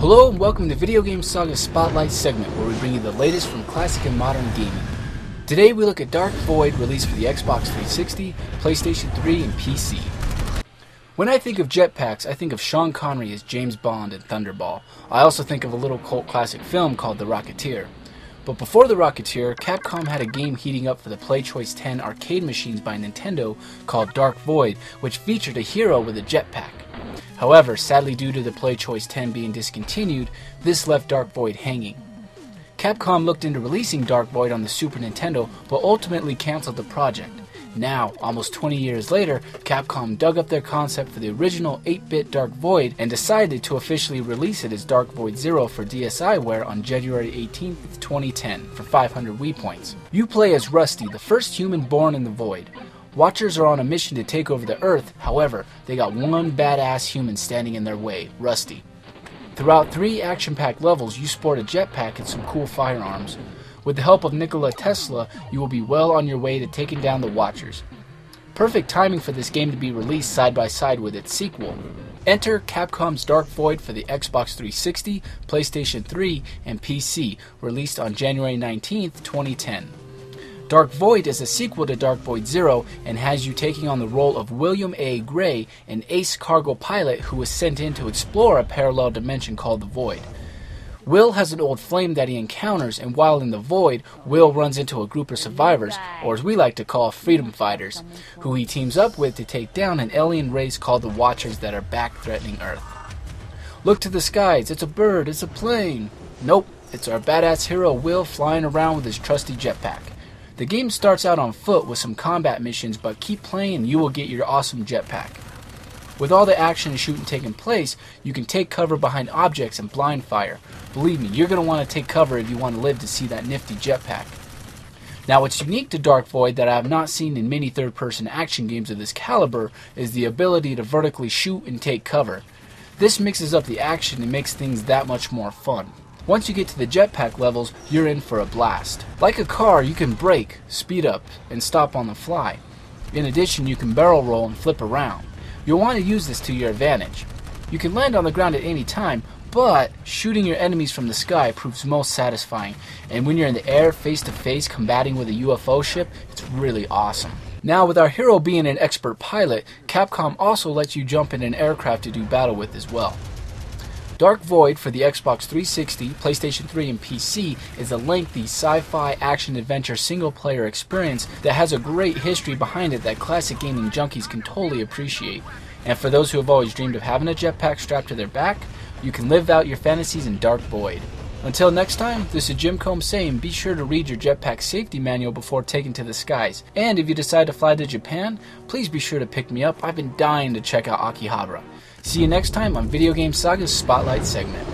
Hello and welcome to Video Game Saga Spotlight segment, where we bring you the latest from classic and modern gaming. Today we look at Dark Void, released for the Xbox 360, PlayStation 3, and PC. When I think of jetpacks, I think of Sean Connery as James Bond in Thunderball. I also think of a little cult classic film called The Rocketeer. But before The Rocketeer, Capcom had a game heating up for the PlayChoice 10 arcade machines by Nintendo called Dark Void, which featured a hero with a jetpack. However, sadly due to the PlayChoice 10 being discontinued, this left Dark Void hanging. Capcom looked into releasing Dark Void on the Super Nintendo, but ultimately cancelled the project. Now, almost 20 years later, Capcom dug up their concept for the original 8-bit Dark Void and decided to officially release it as Dark Void Zero for DSiWare on January 18, 2010 for 500 Wii points. You play as Rusty, the first human born in the Void. Watchers are on a mission to take over the Earth, however, they got one badass human standing in their way, Rusty. Throughout 3 action-packed levels, you sport a jetpack and some cool firearms. With the help of Nikola Tesla, you will be well on your way to taking down the Watchers. Perfect timing for this game to be released side by side with its sequel. Enter Capcom's Dark Void for the Xbox 360, PlayStation 3, and PC, released on January 19, 2010. Dark Void is a sequel to Dark Void Zero and has you taking on the role of William A. Gray, an ace cargo pilot who was sent in to explore a parallel dimension called the Void. Will has an old flame that he encounters, and while in the Void, Will runs into a group of survivors, or as we like to call freedom fighters, who he teams up with to take down an alien race called the Watchers that are back threatening Earth. Look to the skies, it's a bird, it's a plane. Nope, it's our badass hero Will flying around with his trusty jetpack. The game starts out on foot with some combat missions, but keep playing and you will get your awesome jetpack. With all the action and shooting taking place, you can take cover behind objects and blind fire. Believe me, you're going to want to take cover if you want to live to see that nifty jetpack. Now what's unique to Dark Void that I have not seen in many third-person action games of this caliber is the ability to vertically shoot and take cover. This mixes up the action and makes things that much more fun. Once you get to the jetpack levels, you're in for a blast. Like a car, you can brake, speed up, and stop on the fly. In addition, you can barrel roll and flip around. You'll want to use this to your advantage. You can land on the ground at any time, but shooting your enemies from the sky proves most satisfying, and when you're in the air face to face combating with a UFO ship, it's really awesome. Now with our hero being an expert pilot, Capcom also lets you jump in an aircraft to do battle with as well. Dark Void for the Xbox 360, PlayStation 3, and PC is a lengthy sci-fi action-adventure single-player experience that has a great history behind it that classic gaming junkies can totally appreciate. And for those who have always dreamed of having a jetpack strapped to their back, you can live out your fantasies in Dark Void. Until next time, this is Jim Combs saying be sure to read your jetpack safety manual before taking to the skies. And if you decide to fly to Japan, please be sure to pick me up. I've been dying to check out Akihabara. See you next time on Video Game Saga's Spotlight segment.